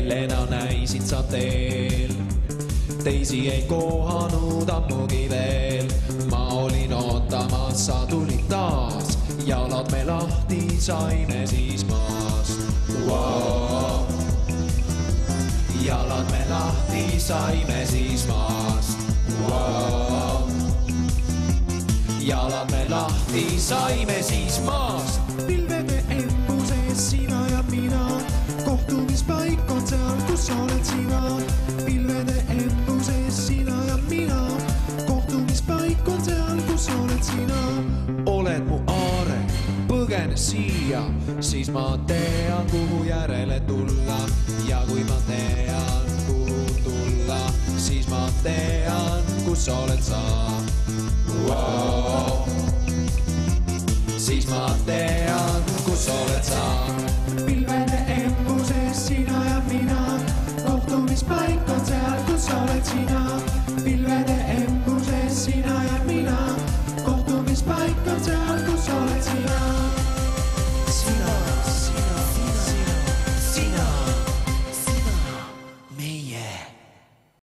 kellena näisid sa teel. Teisi ei kohanud ammugi veel. Ma olin ootamas, sa tulid taas. Jalad me lahti saime siis maast. Wow. Jalad me lahti saime siis maast. Wow. Jalad me lahti saime siis maast. Pilvede embuses sina ja mina. Kohtumispaik on seal, kus oled sina. Pilvede embuses sina ja mina. Kohtumispaik on seal, kus oled sina. Oled mu aarek, põgene siia, siis ma tean, kuhu järele tulla. Ja kui ma tean, kuhu tulla, siis ma tean, kus oled sa. Wow. Siis ma tean, kus oled sa. Pilvede embuses sina ja mina. Kohtumispaik on seal, kus oled sina. Pilvede embuses sina ja mina. Kohtumispaik on seal.